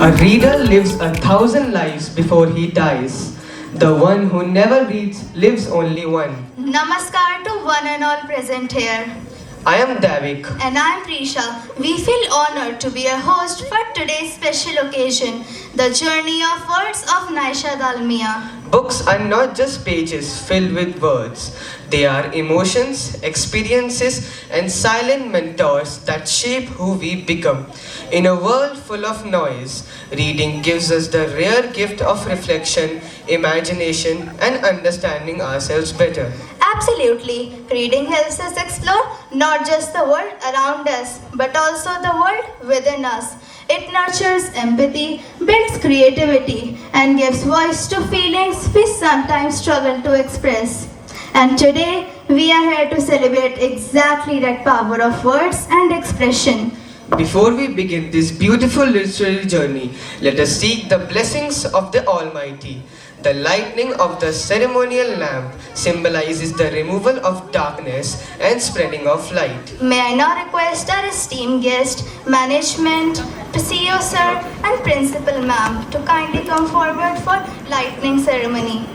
A reader lives 1,000 lives before he dies. The one who never reads lives only one. Namaskar to one and all present here. I am Davik. And I'm Prisha. We feel honored to be a host for today's special occasion, the journey of words of Naysa Dalmia. Books are not just pages filled with words. They are emotions, experiences, and silent mentors that shape who we become. In a world full of noise, reading gives us the rare gift of reflection, imagination, and understanding ourselves better. Absolutely. Reading helps us explore not just the world around us, but also the world within us. It nurtures empathy, builds creativity, and gives voice to feelings we sometimes struggle to express. And today, we are here to celebrate exactly that power of words and expression. Before we begin this beautiful literary journey, let us seek the blessings of the Almighty. The lighting of the ceremonial lamp symbolizes the removal of darkness and spreading of light. May I now request our esteemed guest, management, CEO sir, and principal ma'am to kindly come forward for lighting ceremony.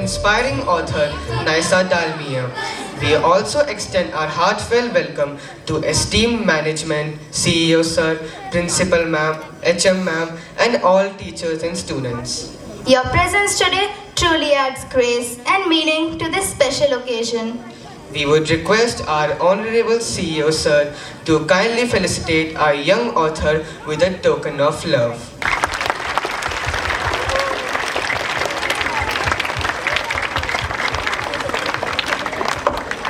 Inspiring author Naysa Dalmia. We also extend our heartfelt welcome to esteemed management, CEO sir, principal ma'am, HM ma'am, and all teachers and students. Your presence today truly adds grace and meaning to this special occasion. We would request our Honorable CEO sir to kindly felicitate our young author with a token of love.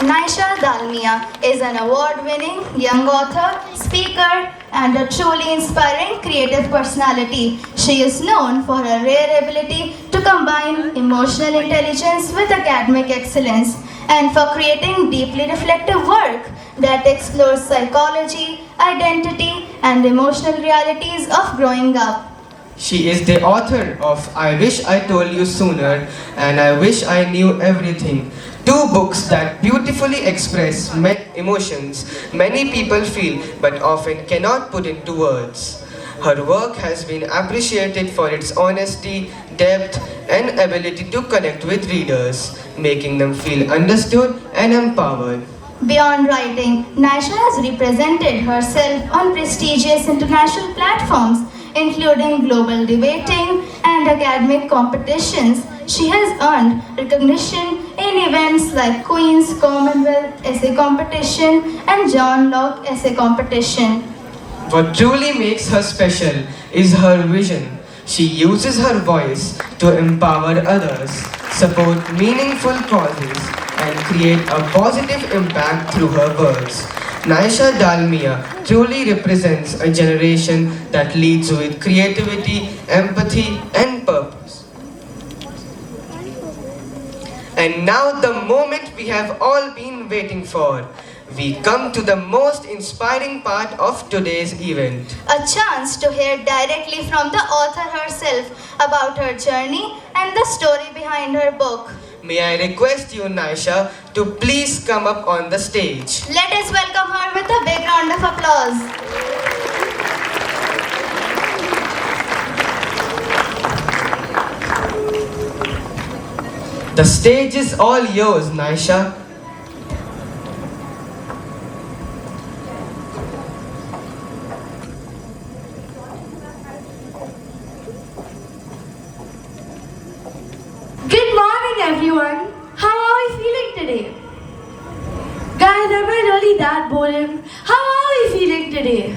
Naysa Dalmia is an award-winning young author, speaker, and a truly inspiring creative personality. She is known for her rare ability to combine emotional intelligence with academic excellence and for creating deeply reflective work that explores psychology, identity, and emotional realities of growing up. She is the author of I Wish I Told You Sooner and I Wish I Knew Everything. Two books that beautifully express emotions many people feel but often cannot put into words. Her work has been appreciated for its honesty, depth, and ability to connect with readers, making them feel understood and empowered. Beyond writing, Naysa has represented herself on prestigious international platforms, including global debating and academic competitions. She has earned recognition in events like Queen's Commonwealth Essay Competition and John Locke Essay Competition. What truly makes her special is her vision. She uses her voice to empower others, support meaningful causes, and create a positive impact through her words. Naysa Dalmia truly represents a generation that leads with creativity, empathy, and purpose. And now the moment we have all been waiting for. We come to the most inspiring part of today's event. A chance to hear directly from the author herself about her journey and the story behind her book. May I request you, Naysa, to please come up on the stage. Let us welcome her with a big round of applause. The stage is all yours, Naysa. Good morning, everyone. How are we feeling today? Guys, am I really that boring? How are we feeling today?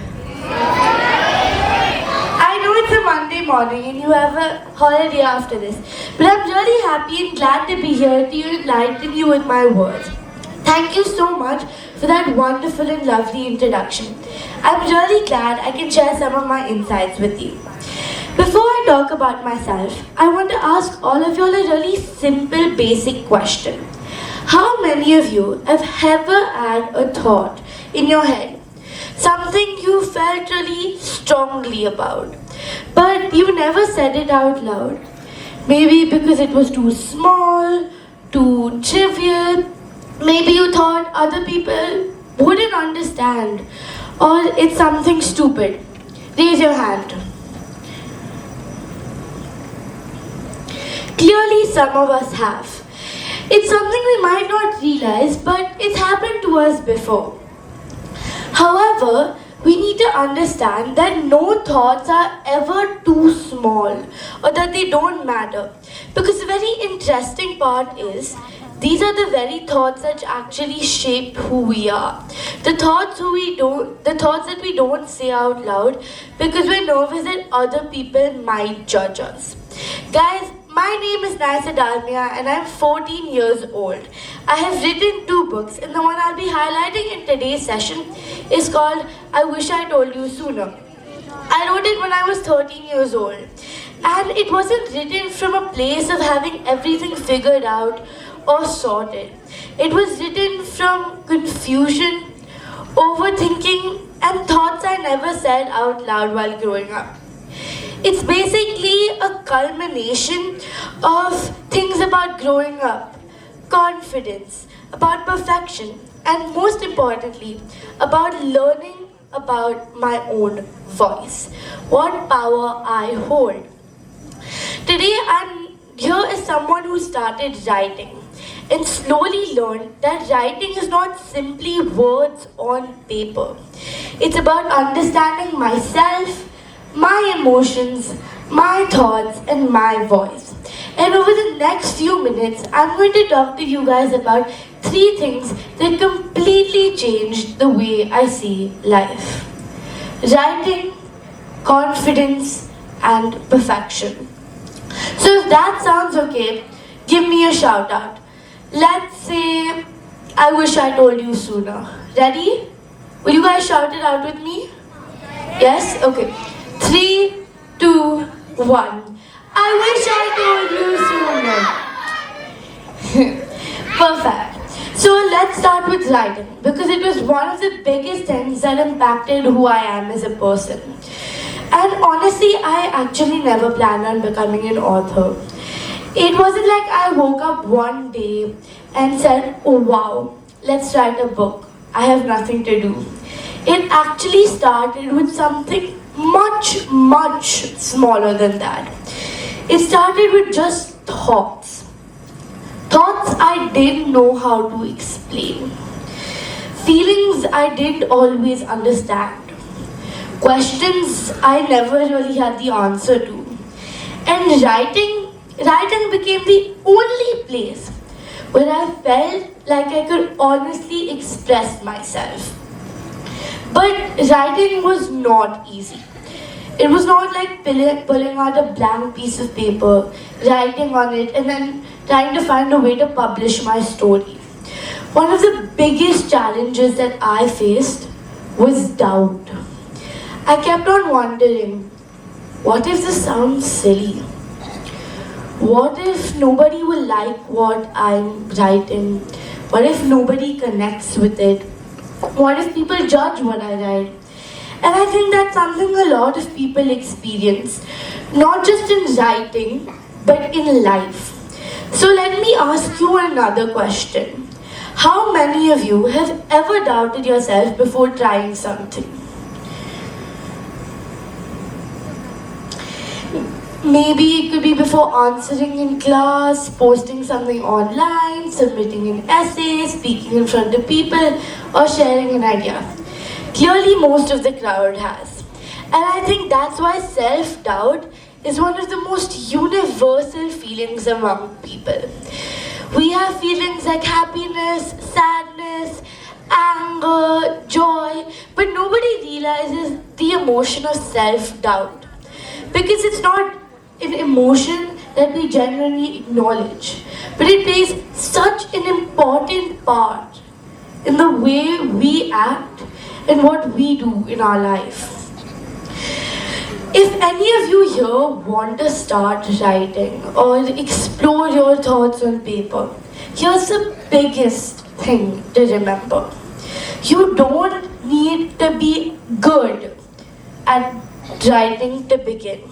I know it's a Monday morning and you have a holiday after this, but I'm really happy and glad to be here to enlighten you with my words. Thank you so much for that wonderful and lovely introduction. I'm really glad I can share some of my insights with you. Before I talk about myself, I want to ask all of you all a really simple, basic question. How many of you have ever had a thought in your head? Something you felt really strongly about, but you never said it out loud. Maybe because it was too small, too trivial, maybe you thought other people wouldn't understand, or it's something stupid. Raise your hand. Clearly, some of us have. It's something we might not realize, but it's happened to us before. However, we need to understand that no thoughts are ever too small or that they don't matter. Because the very interesting part is, these are the very thoughts that actually shape who we are. The thoughts that we don't say out loud because we're nervous that other people might judge us. Guys, my name is Naysa Dalmia and I'm 14 years old. I have written 2 books and the one I'll be highlighting in today's session is called I Wish I Told You Sooner. I wrote it when I was 13 years old and it wasn't written from a place of having everything figured out or sorted. It was written from confusion, overthinking and thoughts I never said out loud while growing up. It's basically a culmination of things about growing up, confidence, about perfection, and most importantly, about learning about my own voice, what power I hold. Today I'm here as someone who started writing and slowly learned that writing is not simply words on paper. It's about understanding myself, my emotions, my thoughts, and my voice. And over the next few minutes, I'm going to talk to you guys about 3 things that completely changed the way I see life. Writing, confidence, and perfection. So if that sounds okay, give me a shout out. Let's say, I wish I told you sooner. Ready? Will you guys shout it out with me? Yes? Okay. 3, 2, 1. I wish I told you sooner. Perfect. So let's start with writing because it was one of the biggest things that impacted who I am as a person. And honestly, I actually never planned on becoming an author. It wasn't like I woke up one day and said, oh wow, let's write a book. I have nothing to do. It actually started with something much, much smaller than that. It started with just thoughts. Thoughts I didn't know how to explain. Feelings I didn't always understand. Questions I never really had the answer to. And writing became the only place where I felt like I could honestly express myself. But writing was not easy. It was not like pulling out a blank piece of paper, writing on it, and then trying to find a way to publish my story. One of the biggest challenges that I faced was doubt. I kept on wondering, what if this sounds silly? What if nobody will like what I'm writing? What if nobody connects with it? What if people judge what I write? And I think that's something a lot of people experience, not just in writing, but in life. So let me ask you another question. How many of you have ever doubted yourself before trying something? Maybe it could be before answering in class, posting something online, submitting an essay, speaking in front of people, or sharing an idea. Clearly, most of the crowd has. And I think that's why self-doubt is one of the most universal feelings among people. We have feelings like happiness, sadness, anger, joy, but nobody realizes the emotion of self-doubt. Because it's not an emotion that we generally acknowledge, but it plays such an important part in the way we act and what we do in our life. If any of you here want to start writing or explore your thoughts on paper, here's the biggest thing to remember. You don't need to be good at writing to begin.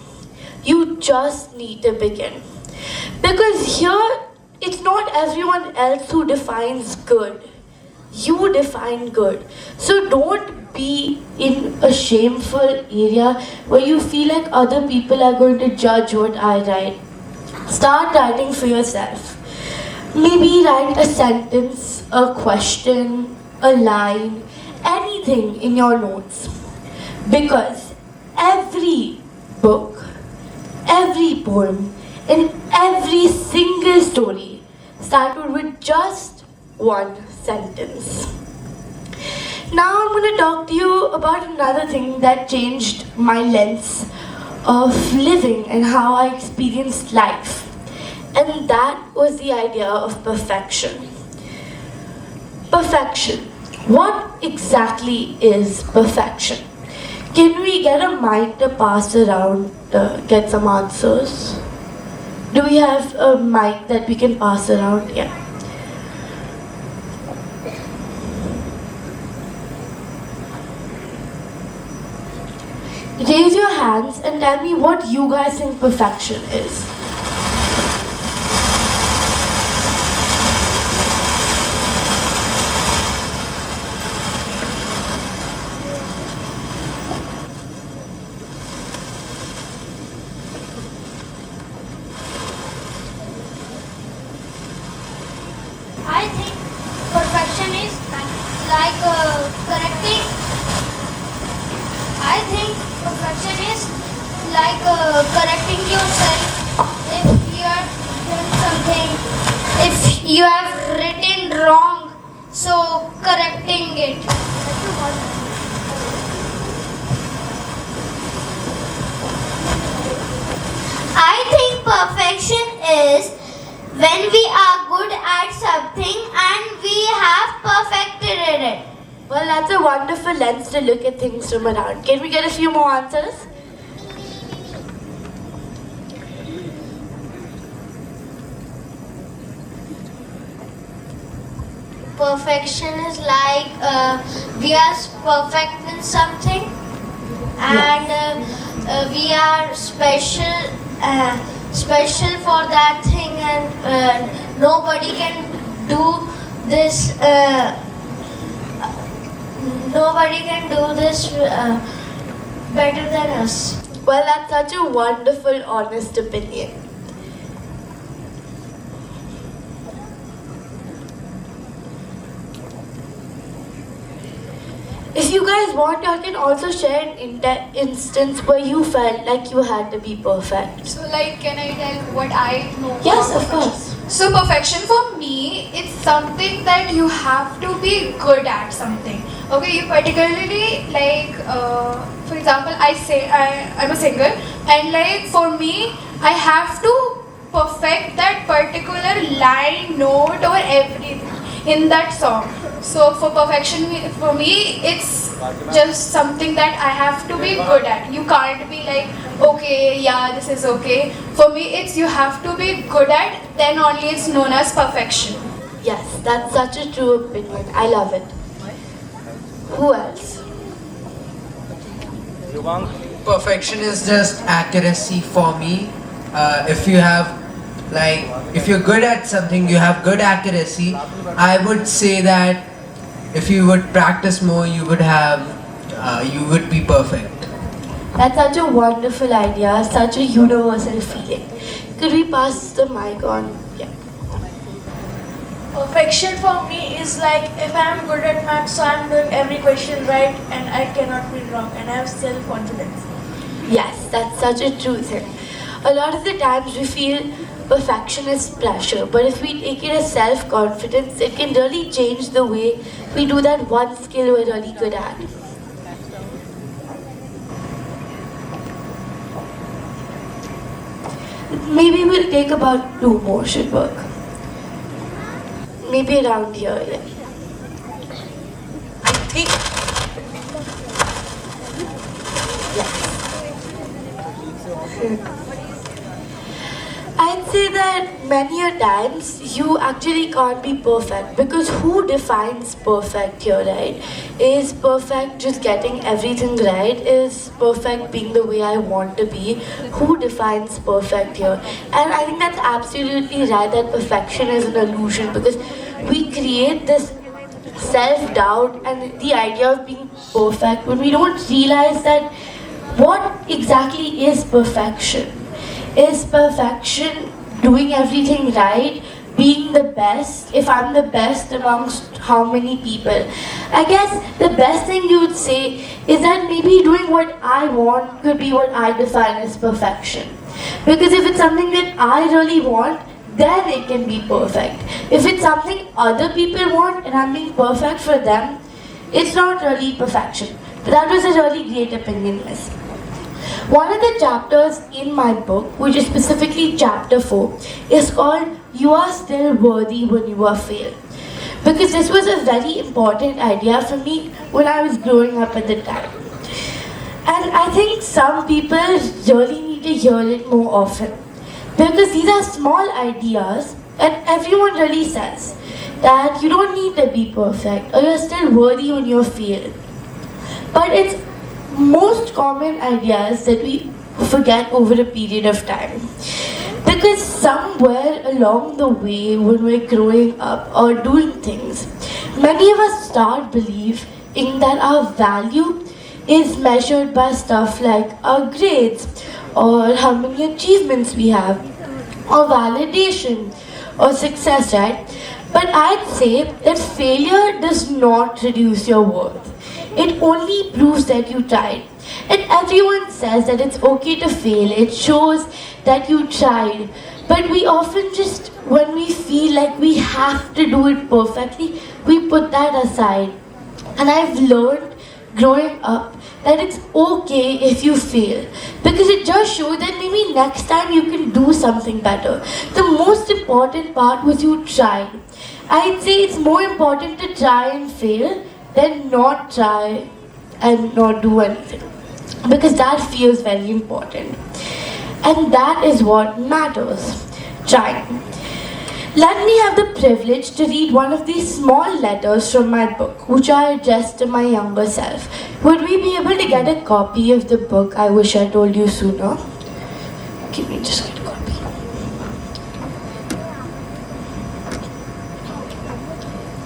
You just need to begin. Because here, it's not everyone else who defines good. You define good. So don't be in a shameful area where you feel like other people are going to judge what I write. Start writing for yourself. Maybe write a sentence, a question, a line, anything in your notes. Because every book, every poem, and every single story started with just one sentence. Now I'm going to talk to you about another thing that changed my lens of living and how I experienced life. And that was the idea of perfection. Perfection. What exactly is perfection? Can we get a mic to pass around to get some answers? Do we have a mic that we can pass around? Yeah. Raise your hands and tell me what you guys think perfection is. I think perfection is like correcting. I think perfection is like correcting yourself if you are doing something. If you have written wrong, so correcting it. I think perfection is when we are good at something and we have perfected it. Well, that's a wonderful lens to look at things from around. Can we get a few more answers? Perfection is like we are perfect in something and we are special for that thing and nobody can do this. Nobody can do this better than us. Well, that's such a wonderful, honest opinion. If you guys want, I can also share an instance where you felt like you had to be perfect. So, like, can I tell what I know? Yes, about of course. So perfection for me, it's something that you have to be good at something. Okay, you particularly like, for example, I'm a singer, and like for me, I have to perfect that particular line, note, or everything in that song. So for perfection, for me, it's just something that I have to be good at. You can't be like, okay, yeah, this is okay. For me, it's you have to be good at, then only it's known as perfection. Yes, that's such a true opinion. I love it. Who else? Perfection is just accuracy for me. If you're good at something, you have good accuracy. I would say that if you would practice more, you would be perfect. That's such a wonderful idea, such a universal feeling. Could we pass the mic on? Yeah. Perfection for me is like if I'm good at maths, so I'm doing every question right and I cannot be wrong and I have self-confidence. Yes, that's such a true thing. A lot of the times we feel perfection is pressure, but if we take it as self-confidence, it can really change the way we do that one skill we're really good at. Maybe we'll take about 2 more should work. Maybe around here, yeah. I think. Yes. I'd say that many a times you actually can't be perfect, because who defines perfect here, right? Is perfect just getting everything right? Is perfect being the way I want to be? Who defines perfect here? And I think that's absolutely right, that perfection is an illusion, because we create this self-doubt and the idea of being perfect when we don't realize that what exactly is perfection. Is perfection doing everything right, being the best? If I'm the best amongst how many people? I guess the best thing you would say is that maybe doing what I want could be what I define as perfection. Because if it's something that I really want, then it can be perfect. If it's something other people want and I'm being perfect for them, it's not really perfection. But that was a really great opinion, Miss. One of the chapters in my book, which is specifically chapter 4, is called You Are Still Worthy When You Are Failed. Because this was a very important idea for me when I was growing up at the time. And I think some people really need to hear it more often. Because these are small ideas and everyone really says that you don't need to be perfect or you're still worthy when you're failed. But it's most common ideas that we forget over a period of time. Because somewhere along the way when we're growing up or doing things, many of us start believing that our value is measured by stuff like our grades or how many achievements we have or validation or success, right? But I'd say that failure does not reduce your worth. It only proves that you tried. And everyone says that it's okay to fail. It shows that you tried. But we often just, when we feel like we have to do it perfectly, we put that aside. And I've learned growing up that it's okay if you fail. Because it just shows that maybe next time you can do something better. The most important part was you tried. I'd say it's more important to try and fail than not try and not do anything, because that feels very important, and that is what matters, trying. Let me have the privilege to read one of these small letters from my book, which I addressed to my younger self. Would we be able to get a copy of the book? I wish I told you sooner. Give me just get a copy.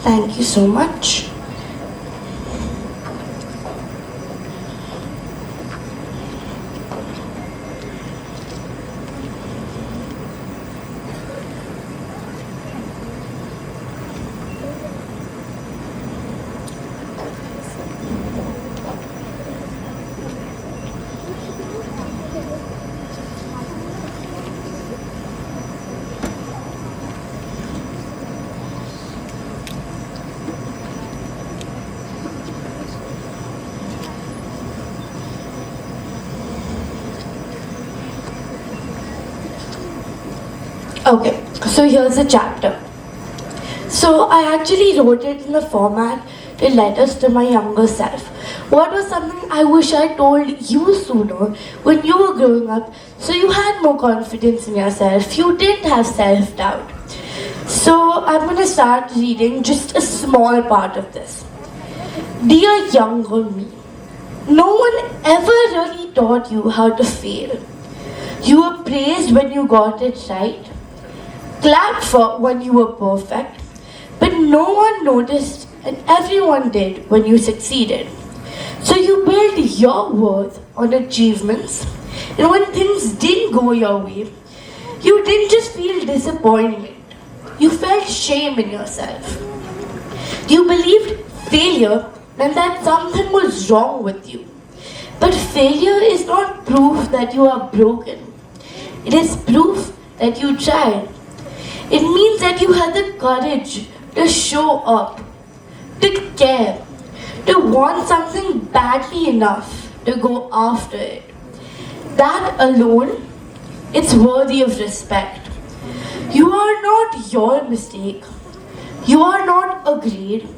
Thank you so much. Okay, so here's the chapter. So I actually wrote it in the format the letters to my younger self. What was something I wish I told you sooner when you were growing up so you had more confidence in yourself, you didn't have self-doubt. So I'm going to start reading just a small part of this. Dear younger me, no one ever really taught you how to fail. You were praised when you got it right, clapped for when you were perfect, but no one noticed and everyone did when you succeeded. So you built your worth on achievements, and when things didn't go your way, you didn't just feel disappointment, you felt shame in yourself. You believed failure meant that something was wrong with you. But failure is not proof that you are broken. It is proof that you tried. It means that you had the courage to show up, to care, to want something badly enough to go after it. That alone, it's worthy of respect. You are not your mistake. You are not a grade.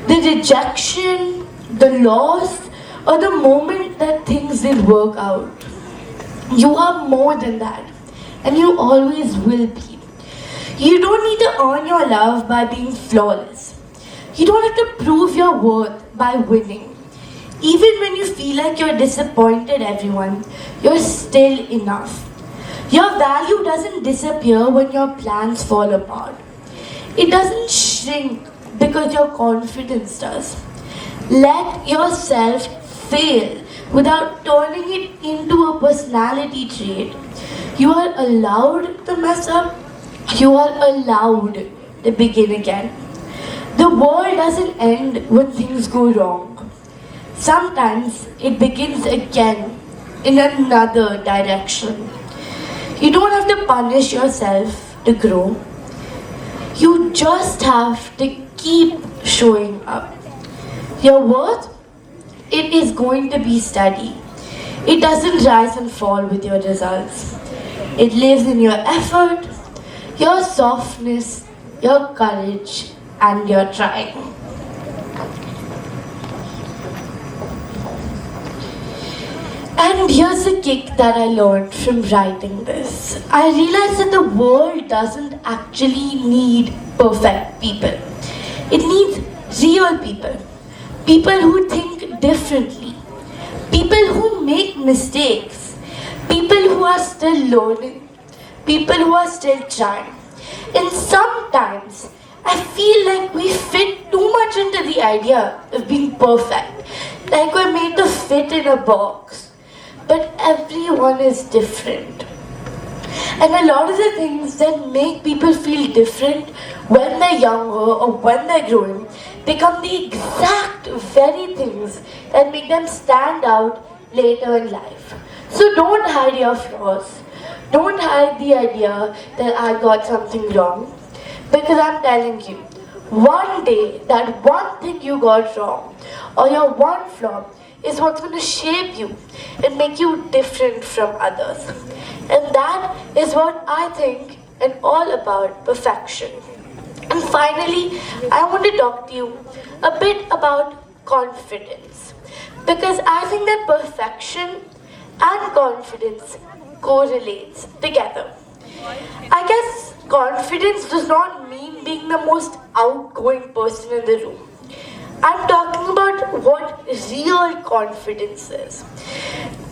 The rejection, the loss, or the moment that things didn't work out. You are more than that, and you always will be. You don't need to earn your love by being flawless. You don't have to prove your worth by winning. Even when you feel like you're disappointed everyone, you're still enough. Your value doesn't disappear when your plans fall apart. It doesn't shrink because your confidence does. Let yourself fail without turning it into a personality trait. You are allowed to mess up. You are allowed to begin again. The world doesn't end when things go wrong. Sometimes it begins again in another direction. You don't have to punish yourself to grow. You just have to keep showing up. Your worth, it is going to be steady. It doesn't rise and fall with your results. It lives in your effort, your softness, your courage, and your trying. And here's a kick that I learned from writing this. I realized that the world doesn't actually need perfect people. It needs real people. People who think differently. People who make mistakes. People who are still learning. People who are still trying. And sometimes I feel like we fit too much into the idea of being perfect. Like we're made to fit in a box. But everyone is different. And a lot of the things that make people feel different when they're younger or when they're growing become the exact very things that make them stand out later in life. So don't hide your flaws. Don't hide the idea that I got something wrong. Because I'm telling you, one day that one thing you got wrong or your one flaw is what's going to shape you and make you different from others. And that is what I think and all about perfection. And finally, I want to talk to you a bit about confidence. Because I think that perfection and confidence correlates together. I guess confidence does not mean being the most outgoing person in the room. I'm talking about what real confidence is.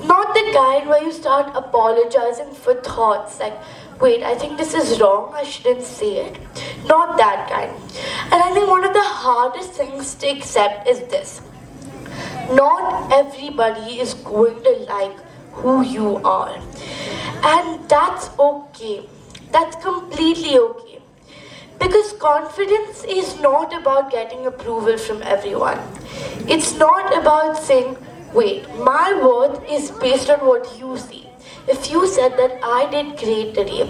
Not the kind where you start apologizing for thoughts like, wait, I think this is wrong, I shouldn't say it. Not that kind. And I think one of the hardest things to accept is this. Not everybody is going to like who you are. And that's okay. That's completely okay. Because confidence is not about getting approval from everyone. It's not about saying, wait, my worth is based on what you see. If you said that I did great today,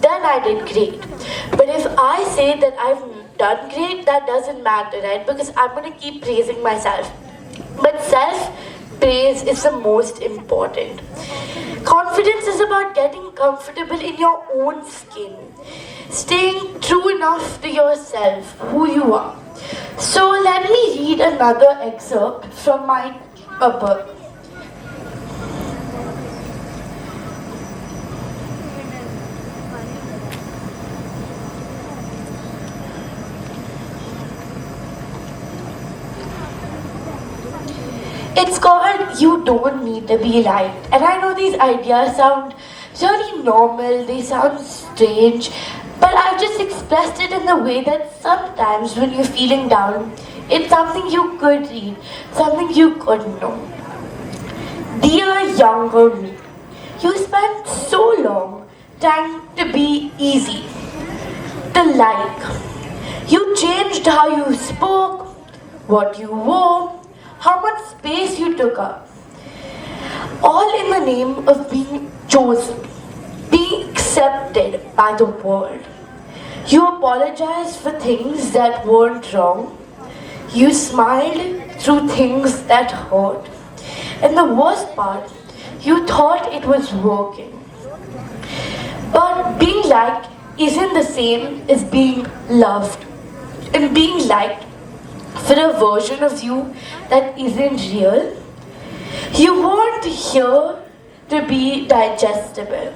then I did great. But if I say that I've done great, that doesn't matter, right? Because I'm going to keep praising myself. But self-praise is the most important. Confidence is about getting comfortable in your own skin, staying true enough to yourself, who you are. So let me read another excerpt from my book. It's called You Don't Need to Be Liked. And I know these ideas sound really normal, they sound strange, but I've just expressed it in the way that sometimes when you're feeling down, it's something you could read, something you could know. Dear younger me, you spent so long trying to be easy, to like. You changed how you spoke, what you wore, how much space you took up. All in the name of being chosen, being accepted by the world. You apologized for things that weren't wrong. You smiled through things that hurt. And the worst part, you thought it was working. But being liked isn't the same as being loved. And being liked for a version of you that isn't real. You weren't here to be digestible.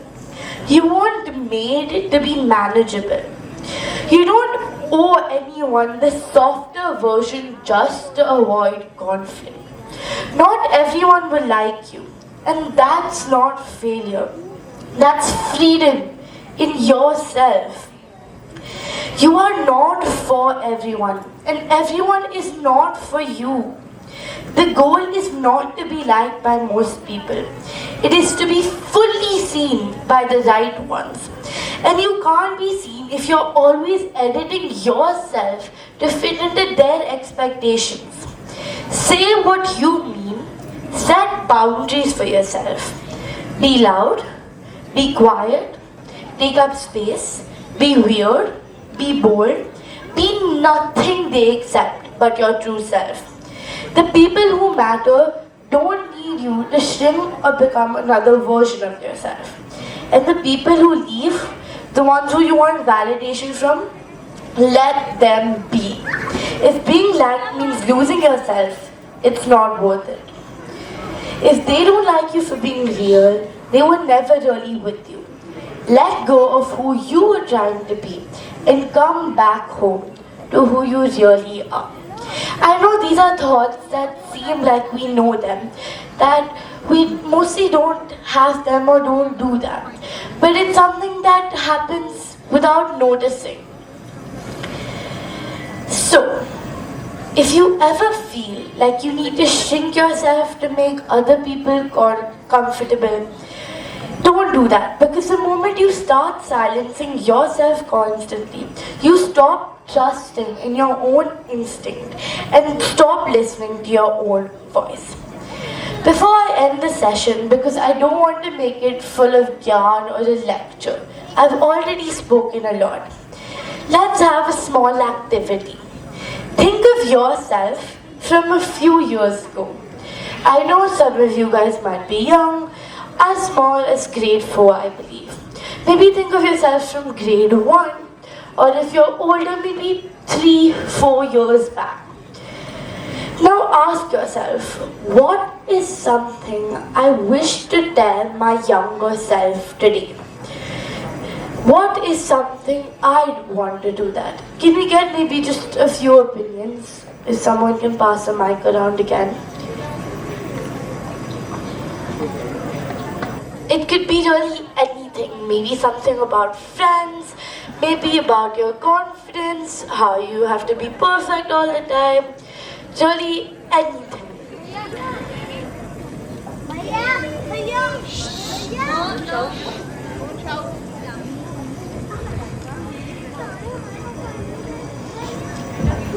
You weren't made to be manageable. You don't owe anyone the softer version just to avoid conflict. Not everyone will like you, and that's not failure. That's freedom in yourself. You are not for everyone, and everyone is not for you. The goal is not to be liked by most people. It is to be fully seen by the right ones. And you can't be seen if you're always editing yourself to fit into their expectations. Say what you mean, set boundaries for yourself. Be loud, be quiet, take up space, be weird, be bold, be nothing they accept but your true self. The people who matter don't need you to shrink or become another version of yourself. And the people who leave, the ones who you want validation from, let them be. If being liked means losing yourself, it's not worth it. If they don't like you for being real, they were never really with you. Let go of who you were trying to be and come back home to who you really are. I know these are thoughts that seem like we know them, that we mostly don't have them or don't do them, but it's something that happens without noticing. So, if you ever feel like you need to shrink yourself to make other people comfortable, don't do that, because the moment you start silencing yourself constantly, you stop trusting in your own instinct and stop listening to your own voice. Before I end the session, because I don't want to make it full of yarn or a lecture, I've already spoken a lot. Let's have a small activity. Think of yourself from a few years ago. I know some of you guys might be young, as small as grade 4, I believe. Maybe think of yourself from grade 1, or if you're older, maybe 3-4 years back. Now ask yourself, what is something I wish to tell my younger self today? What is something I'd want to do that? Can we get maybe just a few opinions? If someone can pass the mic around again. It could be really anything, maybe something about friends, maybe about your confidence, how you have to be perfect all the time, really anything.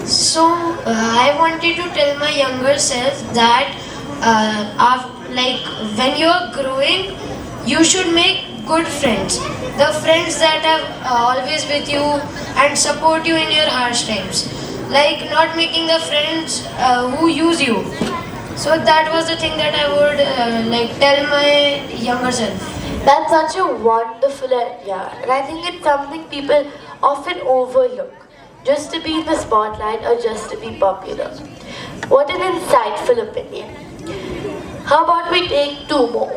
So I wanted to tell my younger self that when you are growing, you should make good friends. The friends that are always with you and support you in your harsh times. Like not making the friends who use you. So that was the thing that I would like tell my younger self. That's such a wonderful idea, and I think it's something people often overlook, just to be in the spotlight or just to be popular. What an insightful opinion. How about we take two more?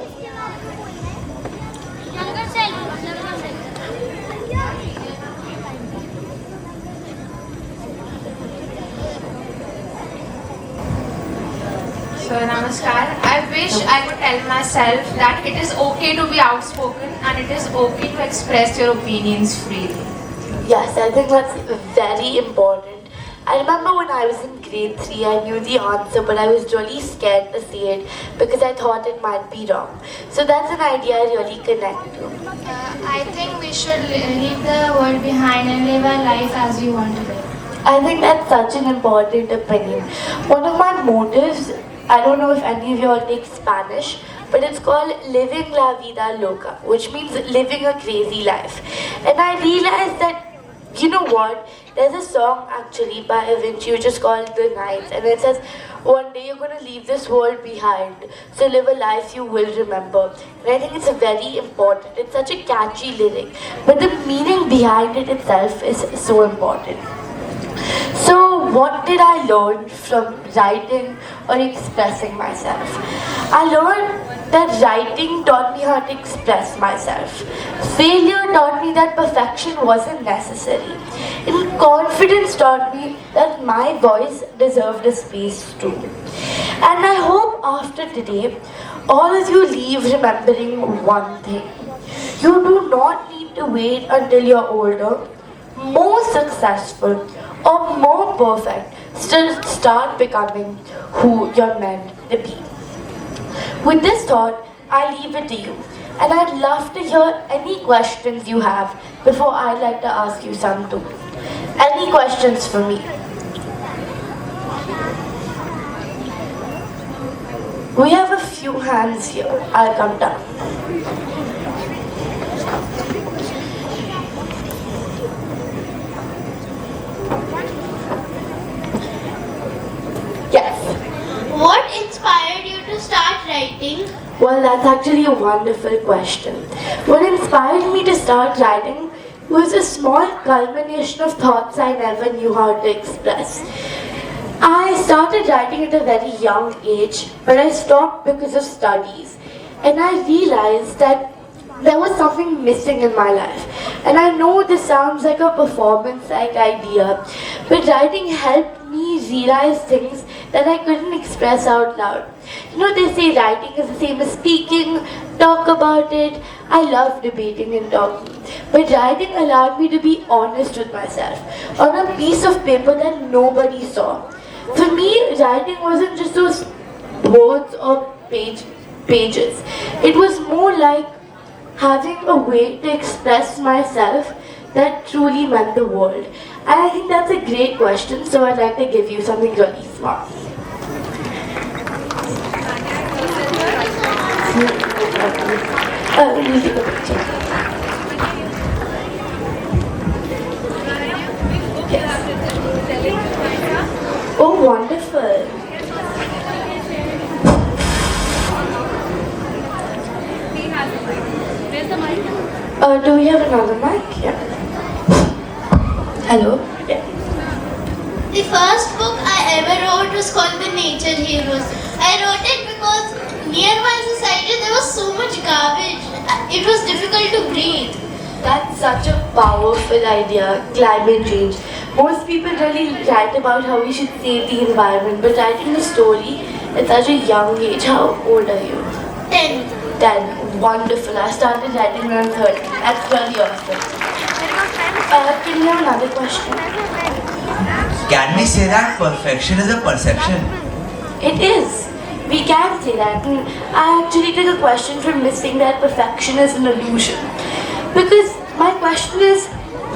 So Namaskar. I wish I could tell myself that it is okay to be outspoken and it is okay to express your opinions freely. Yes, I think that's very important. I remember when I was in grade 3, I knew the answer, but I was really scared to say it because I thought it might be wrong. So that's an idea I really connect to. I think we should leave the world behind and live our life as we want to live. I think that's such an important opinion. One of my motives, I don't know if any of you all take Spanish, but it's called living la vida loca, which means living a crazy life. And I realized that, you know what, there's a song actually by Avicii which is called The Nights, and it says, one day you're going to leave this world behind, so live a life you will remember. And I think it's very important. It's such a catchy lyric, but the meaning behind it itself is so important. So what did I learn from writing or expressing myself? I learned that writing taught me how to express myself. Failure taught me that perfection wasn't necessary. And confidence taught me that my voice deserved a space too. And I hope after today, all of you leave remembering one thing. You do not need to wait until you're older, more successful, or more perfect, still start becoming who you're meant to be. With this thought, I leave it to you, and I'd love to hear any questions you have before I'd like to ask you some too. Any questions for me? We have a few hands here. I'll come down. Yes. What inspired you to start writing? Well, that's actually a wonderful question. What inspired me to start writing was a small culmination of thoughts I never knew how to express. I started writing at a very young age, but I stopped because of studies. And I realized that there was something missing in my life. And I know this sounds like a performance-like idea, but writing helped me realize things that I couldn't express out loud. You know, they say writing is the same as speaking, talk about it. I love debating and talking. But writing allowed me to be honest with myself on a piece of paper that nobody saw. For me, writing wasn't just those words or pages. It was more like having a way to express myself that truly meant the world. And I think that's a great question, so I'd like to give you something really smart. We'll take a picture. Yes. Oh, wonderful. Do we have another mic? Yeah. Hello? Yeah. The first book I ever wrote was called The Nature Heroes. I wrote it because near my society there was so much garbage. It was difficult to breathe. That's such a powerful idea, climate change. Most people really write about how we should save the environment, but writing a story at such a young age, how old are you? 10. 10. Wonderful. I started writing around 30. That's really awesome. Can you have another question? Can we say that perfection is a perception? It is. We can say that. And I actually took a question from listing that perfection is an illusion. Because my question is,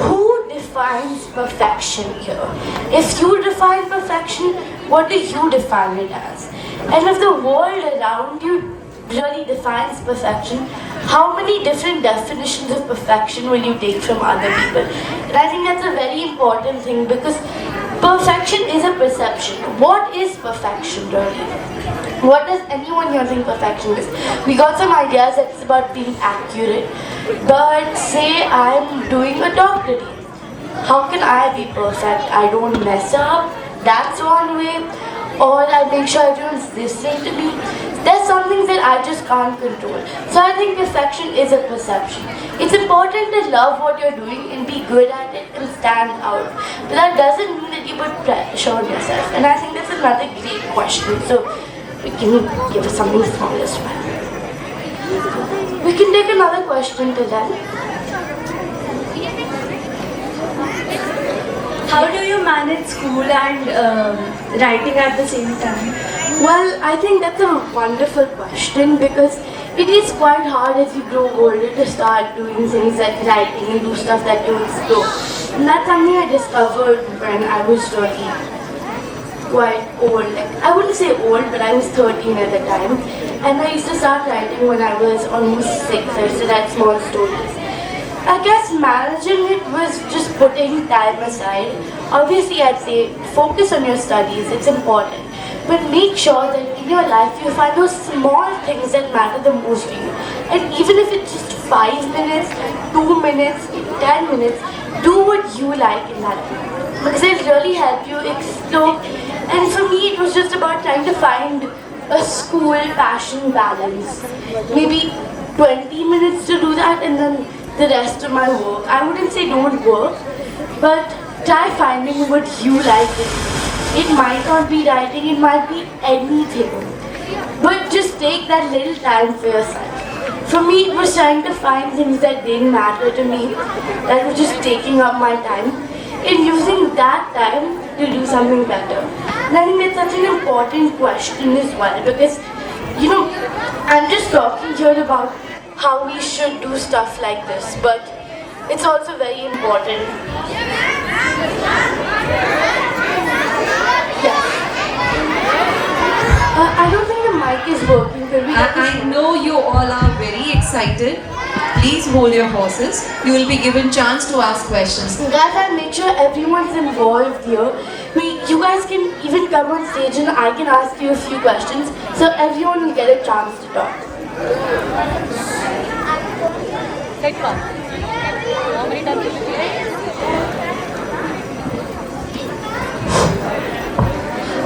who defines perfection here? If you define perfection, what do you define it as? And if the world around you really defines perfection, how many different definitions of perfection will you take from other people? And I think that's a very important thing because perfection is a perception. What is perfection really? What does anyone here think perfection is? We got some ideas that it's about being accurate. But say I'm doing a doctorate. How can I be perfect? I don't mess up. That's one way. Or I make sure everyone's listening to me. There's some things that I just can't control. So I think perfection is a perception. It's important to love what you're doing and be good at it and stand out. But that doesn't mean that you put pressure on yourself. And I think that's another great question. So can you give us something small as well? We can take another question to them. How do you manage school and writing at the same time? Well, I think that's a wonderful question because it is quite hard as you grow older to start doing things like writing and do stuff that you explore. And that's something I discovered when I was really quite old. Like, I wouldn't say old, but I was 13 at the time. And I used to start writing when I was almost 6. I used to write small stories. I guess managing it was just putting time aside. Obviously, I'd say focus on your studies, it's important. But make sure that in your life you find those small things that matter the most to you. And even if it's just 5 minutes, 2 minutes, 10 minutes, do what you like in that moment. Because it'll really help you explore. And for me, it was just about trying to find a school passion balance. Maybe 20 minutes to do that and then the rest of my work. I wouldn't say don't work, but try finding what you like to do. It might not be writing, it might be anything. But just take that little time for yourself. For me, it was trying to find things that didn't matter to me, that were just taking up my time, and using that time to do something better. And I think that's such an important question as well, because, you know, I'm just talking here about how we should do stuff like this, but it's also very important. Yes. I don't think the mic is working. I know you all are very excited. Please hold your horses. You will be given chance to ask questions. Guys, I'll make sure everyone's involved here. You guys can even come on stage and I can ask you a few questions, so everyone will get a chance to talk.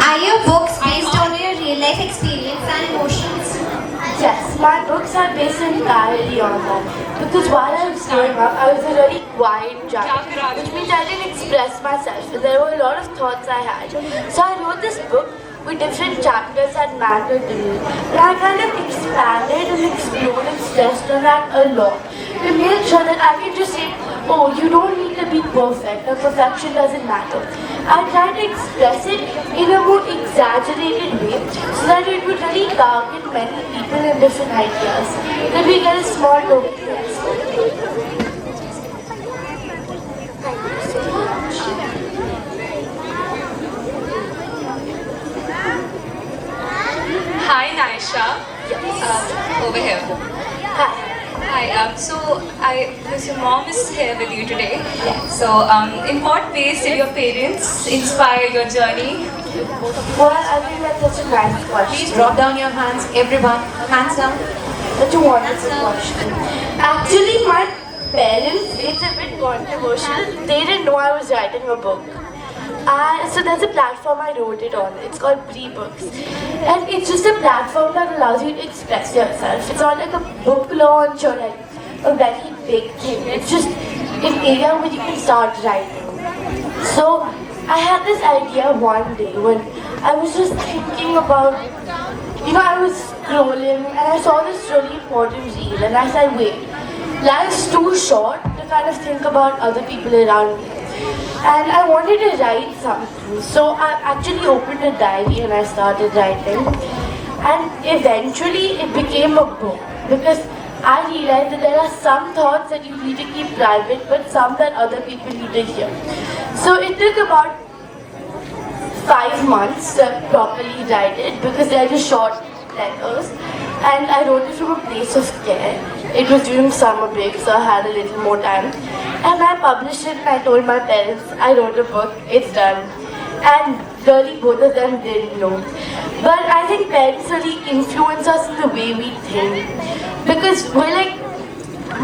Are your books based on your real life experience and emotions? Yes, my books are based entirely on that. Because while I was growing up, I was a really quiet child, which means I didn't express myself. And there were a lot of thoughts I had. So I wrote this book with different chapters that mattered to me. And I kind of expanded and explored and stressed on that a lot. To make sure that I can just say, oh, you don't need to be perfect, or perfection doesn't matter. I try to express it in a more exaggerated way so that it would really target many people and different ideas. That we get a small token. Hi Naysa. Over here. Hi. Hi, your mom is here with you today. So, in what ways did your parents inspire your journey? Well, I think that's such a nice question. Please drop down your hands, everyone. Hands down. Such a wonderful question. Actually, my parents, it's a bit controversial. They didn't know I was writing a book. So there's a platform I wrote it on. It's called Pre-Books. And it's just a platform that allows you to express yourself. It's not like a book launch or like a very big thing. It's just an area where you can start writing. So I had this idea one day when I was just thinking about, I was scrolling and I saw this really important reel and I said, wait, life's too short to kind of think about other people around me. And I wanted to write something. So I actually opened a diary and I started writing. And eventually it became a book because I realized that there are some thoughts that you need to keep private but some that other people need to hear. So it took about 5 months to properly write it because they're just short letters. And I wrote it from a place of care. It was during summer break, so I had a little more time. And I published it and I told my parents, I wrote a book, it's done. and really both of them didn't know. But I think parents really influence us in the way we think, because we're like,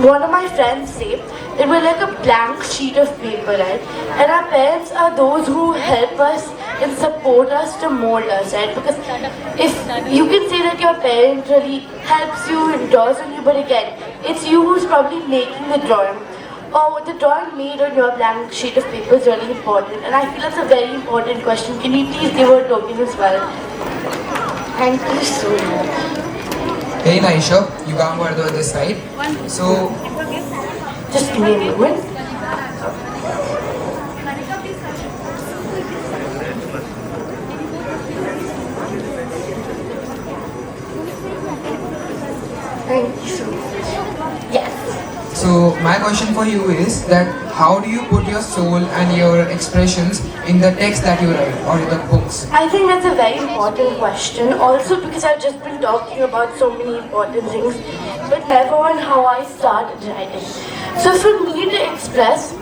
one of my friends say that we're like a blank sheet of paper, right? And our parents are those who help us and support us to mold us, right? Because if you can say that your parent really helps you and draws on you, but again, it's you who's probably making the drawing. Or the drawing made on your blank sheet of paper is really important, and I feel that's a very important question. Can you please give her a token as well? Thank you so much. Hey Naysa, you come over to this side. So, just give me a moment. Thank you so much. Yes. so my question for you is that how do you put your soul and your expressions in the text that you write or in the books? I think that's a very important question. Also because I've just been talking about so many important things, but never on how I started writing. So for me to express,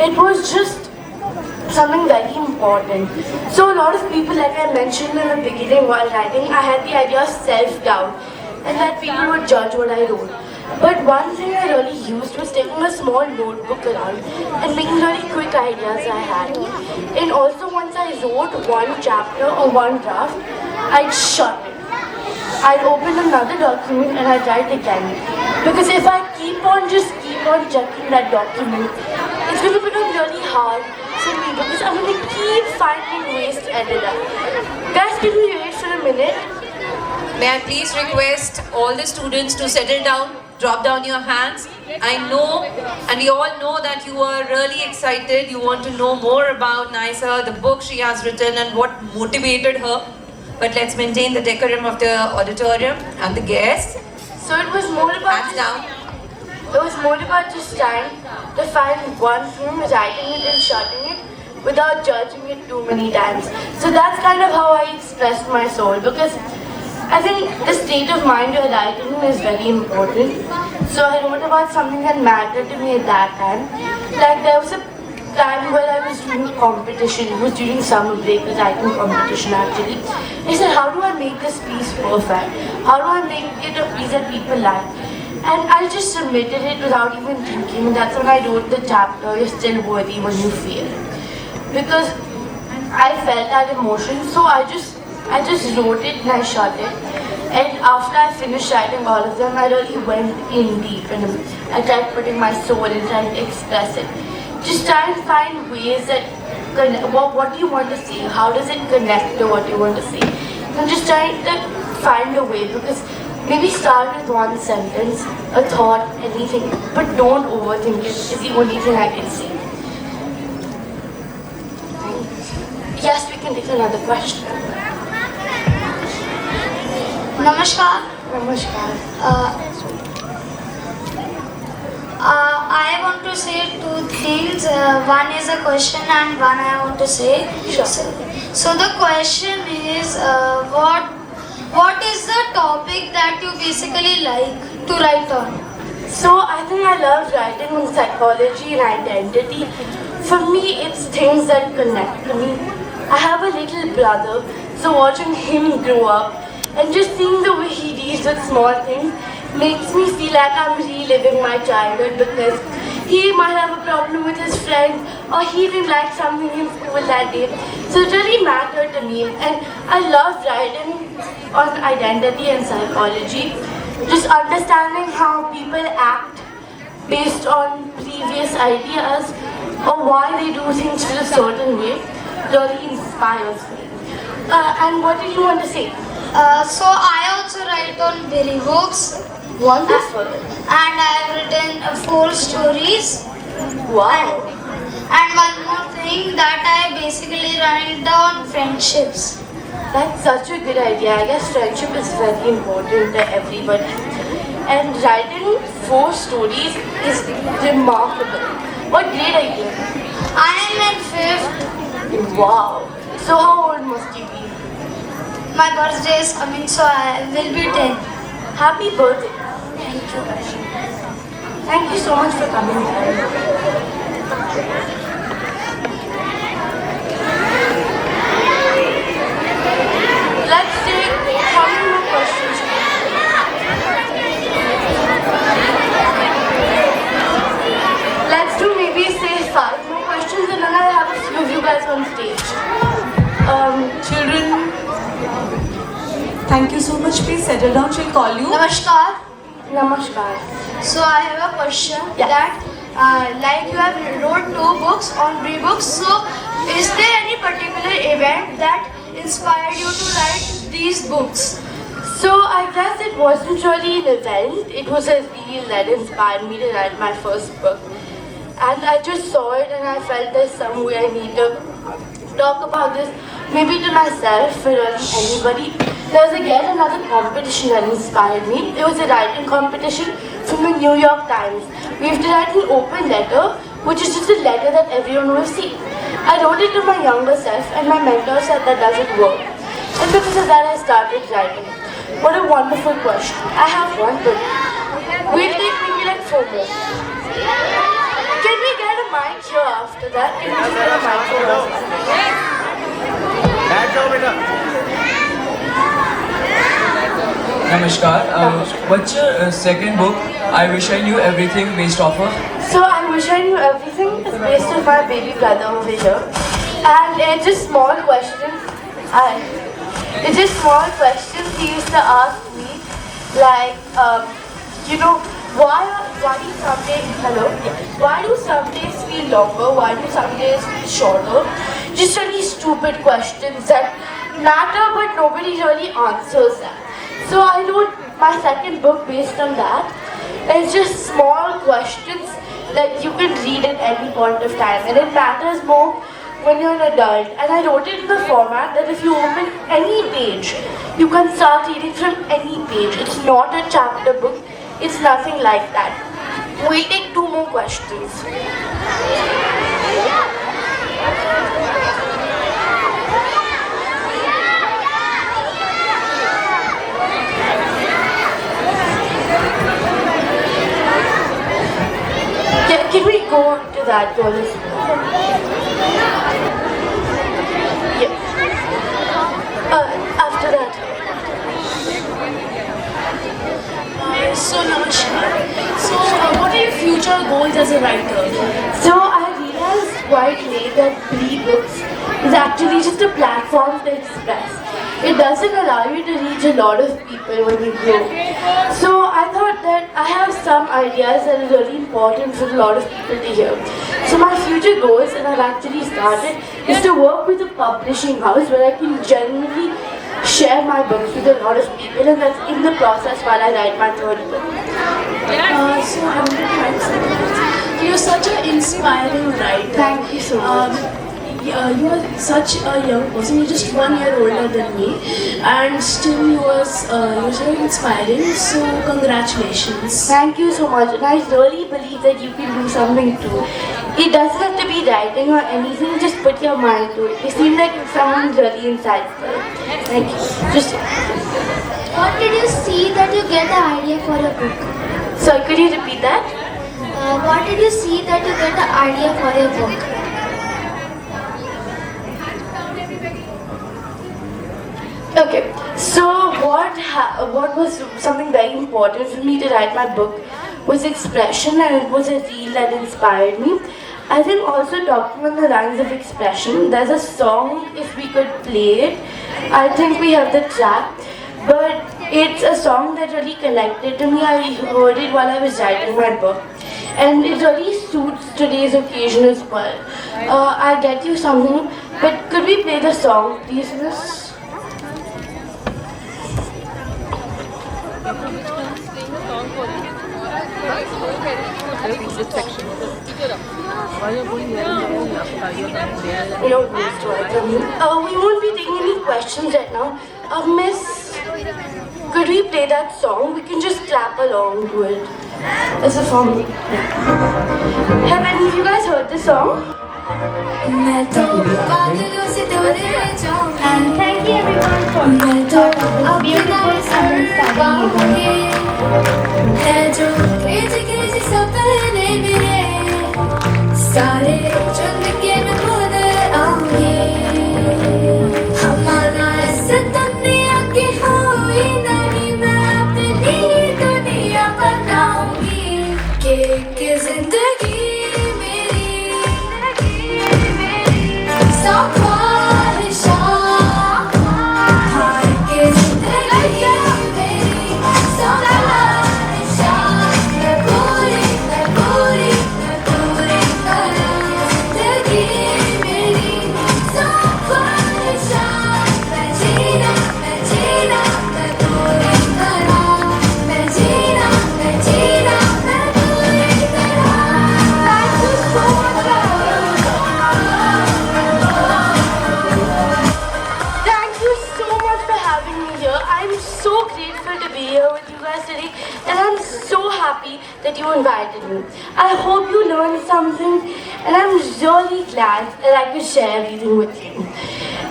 it was just something very important. So a lot of people, like I mentioned in the beginning while writing, I had the idea of self-doubt and that people would judge what I wrote. But one thing I really used was taking a small notebook around and making really quick ideas I had. And also once I wrote one chapter or one draft, I'd shut it. I'd open another document and I'd write again. Because if I keep on checking that document, it's going to become really hard for me because I'm going to keep finding ways to edit up. Guys, can we wait for a minute? May I please request all the students to settle down, drop down your hands. I know, and we all know that you are really excited. You want to know more about Naysa, the book she has written and what motivated her. But let's maintain the decorum of the auditorium and the guests. So it was more about hands down. It was more about just trying to find one thing, writing it and shutting it without judging it too many times. So that's kind of how I expressed my soul, because I think the state of mind you're writing is very important. So I wrote about something that mattered to me at that time. Like there was a time where I was doing a competition. It was during summer break, a writing competition actually. I said, how do I make this piece perfect? How do I make it a piece that people like? And I just submitted it without even thinking. That's when I wrote the chapter, You're Still Worthy When You Fail. Because I felt that emotion, so I just wrote it and I shut it. And after I finished writing all of them, I really went in deep and I tried putting my soul and trying to express it. Just try and find ways that what do you want to say? How does it connect to what you want to say? And just trying to find a way, because maybe start with one sentence, a thought, anything, but don't overthink it. It's the only thing I can say. Yes, we can take another question. Namaskar. Namaskar. I want to say two things. One is a question and one I want to say. Sure. So the question is, what is the topic that you basically like to write on? So I think I love writing on psychology and identity. For me, it's things that connect to me. I have a little brother, so watching him grow up and just seeing the way he deals with small things makes me feel like I'm reliving my childhood, because he might have a problem with his friends or he didn't like something in school that day. So it really mattered to me, and I love writing on identity and psychology. Just understanding how people act based on previous ideas or why they do things in a certain way really inspires me. And what did you want to say? So I also write on Billy books. Wonderful. And I have written 4 stories. Wow. And one more thing, that I basically write down friendships. That's such a good idea. I guess friendship is very important to everybody. And writing 4 stories is remarkable. What grade are you in? I am in 5th. Wow. So how old must you be? My birthday is coming, so I will be 10. Happy birthday. Thank you. Thank you so much for coming here. Let's take how many more questions? Let's do maybe say 5 more questions and then I'll have a few of you guys on stage. Children, thank you so much. Please settle down. She'll call you. Namaskar. Namaskar. So I have a question that like you have wrote 2 books on rebooks. So is there any particular event that inspired you to write these books? So I guess it wasn't really an event. It was a reel that inspired me to write my first book. And I just saw it and I felt there's some way I need to talk about this, maybe to myself or anybody. There was again another competition that inspired me. It was a writing competition from the New York Times. We have to write an open letter, which is just a letter that everyone will see. I wrote it to my younger self and my mentor said that doesn't work. And because of that I started writing. What a wonderful question. I have one, but we'll take maybe like 4 more. Can we get a mic here after that? Can we get a mic for us? Namaskar. What's your second book? I Wish I Knew Everything based off of? So I Wish I Knew Everything is based on my baby brother over here. And it's just small questions. It's just small questions he used to ask me, like, why do some days feel longer? Why do some days feel shorter? Just really stupid questions that matter, but nobody really answers that. So I wrote my second book based on that. It's just small questions that you can read at any point of time, and it matters more when you're an adult. And I wrote it in the format that if you open any page, you can start reading from any page. It's not a chapter book. It's nothing like that. We'll take 2 more questions. Yeah, can we go to that, Doris? After that. So Namaskar. So what are your future goals as a writer? So I realized quite late that books is actually just a platform to express. It doesn't allow you to reach a lot of people when you grow. So I thought that I have some ideas that are really important for a lot of people to hear. So my future goals, and I've actually started, is to work with a publishing house where I can genuinely share my books with a lot of people, and that's in the process while I write my 3rd book. So I'm going to write something. You're such an inspiring writer. Thank you so much. You are such a young person. You're just 1 year older than me, and still you're so inspiring. So congratulations. Thank you so much, and I really believe that you can do something too. It doesn't have to be writing or anything. Just put your mind to it. You seem like someone really insightful. Thank you. Just. What did you see that you get the idea for a book? Sorry, could you repeat that? What did you see that you get the idea for a book? Okay, so what was something very important for me to write my book was expression, and it was a reel that inspired me. I think also talking on the lines of expression, there's a song, if we could play it. I think we have the track, but it's a song that really connected to me. I heard it while I was writing my book, and it really suits today's occasion as well. I'll get you something, but could we play the song, please, miss? We won't be taking any questions right now. Miss, could we play that song? We can just clap along to it. It's a song. Have any of you guys heard the song? And thank you everyone for a beautiful and inspiring event. you invited me. I hope you learned something, and I'm really glad that I could share everything with you.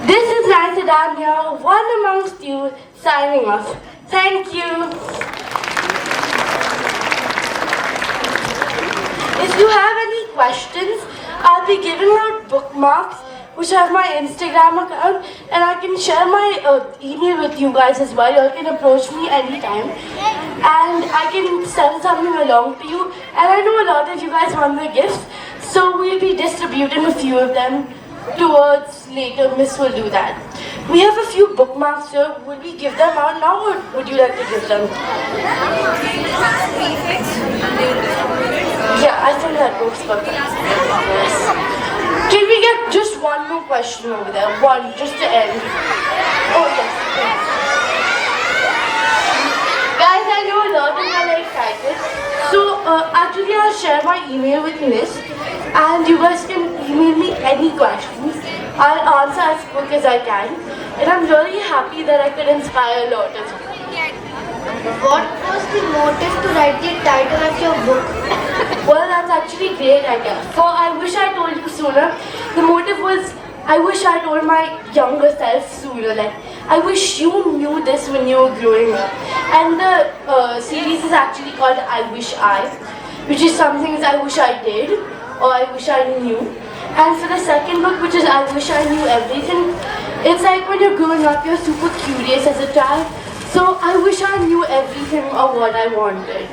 This is Naysa Dalmia, one amongst you, signing off. Thank you. If you have any questions, I'll be giving out bookmarks which have my Instagram account, and I can share my email with you guys as well. You can approach me anytime, and I can send something along to you. And I know a lot of you guys want the gifts, so we'll be distributing a few of them towards later. Miss will do that. We have a few bookmarks here. Will we give them out now, or would you like to give them? Yeah, I think that works perfect. Yes. Can we get just one more question over there? One, just to end. Oh, yes. Guys, I know a lot of you are excited. So, actually, I'll share my email with Miss, and you guys can email me any questions. I'll answer as quick as I can. And I'm really happy that I could inspire a lot of you. What was the motive to write the title of your book? Well, that's actually a great idea. For I wish I told you sooner, the motive was I wish I told my younger self sooner. Like, I wish you knew this when you were growing up. And the series is actually called I Wish I, which is some things I wish I did or I wish I knew. And for the second book, which is I Wish I Knew Everything, it's like when you're growing up, you're super curious as a child. So I wish I knew everything of what I wanted.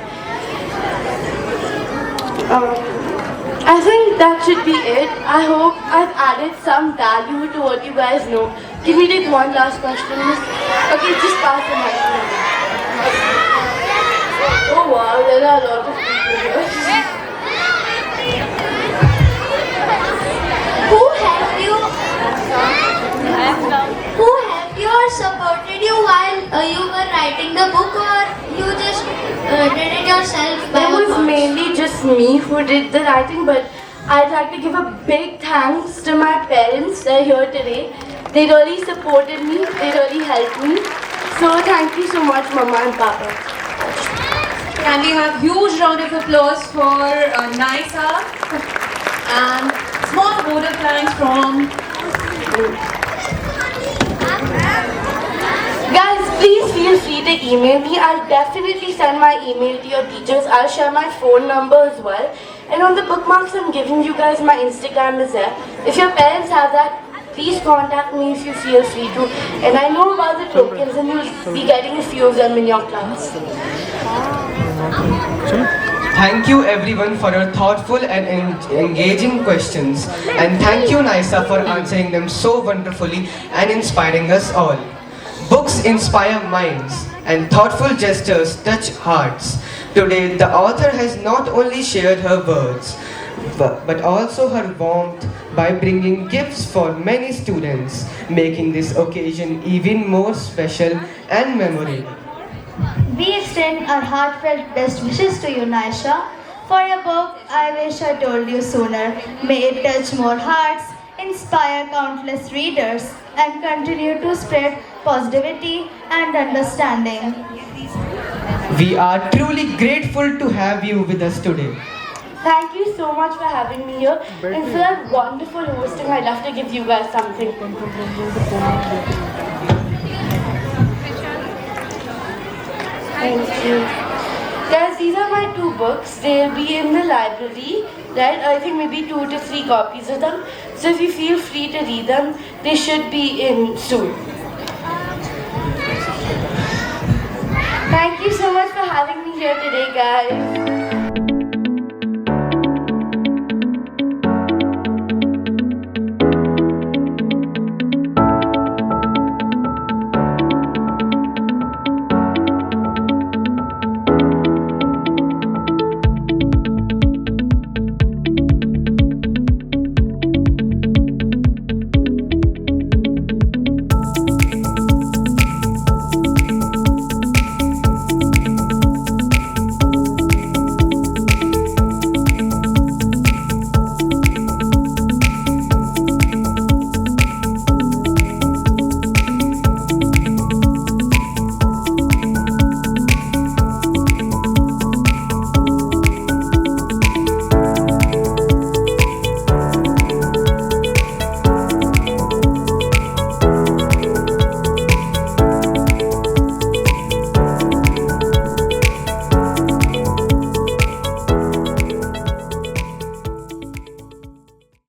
I think that should be it. I hope I've added some value to what you guys know. Can we take one last question? Okay, just pass the mic. Oh wow, there are a lot of people here. Who helped you? Who helped you or supported you while you were writing the book, or you just did it yourself? It was mainly just me who did the writing, but I'd like to give a big thanks to my parents. They're here today. They really supported me. They really helped me. So thank you so much, Mama and Papa. Can we have huge round of applause for Naysa, and small vote of thanks from... Guys, please feel free to email me. I'll definitely send my email to your teachers. I'll share my phone number as well. And on the bookmarks I'm giving you guys, my Instagram is there. If your parents have that, please contact me if you feel free to. And I know about the tokens, and you'll be getting a few of them in your class. Thank you everyone for your thoughtful and engaging questions. And thank you Naysa for answering them so wonderfully and inspiring us all. Books inspire minds and thoughtful gestures touch hearts. Today the author has not only shared her words, but also her warmth by bringing gifts for many students, making this occasion even more special and memorable. We extend our heartfelt best wishes to you, Naysa, for your book, I Wish I Told You Sooner. May it touch more hearts, inspire countless readers, and continue to spread positivity and understanding. We are truly grateful to have you with us today. Thank you so much for having me here. And for that wonderful hosting, I'd love to give you guys something. Thank you. Guys, these are my two books. They'll be in the library, right? I think maybe 2 to 3 copies of them. So if you feel free to read them, they should be in soon. Thank you so much for having me here today, guys.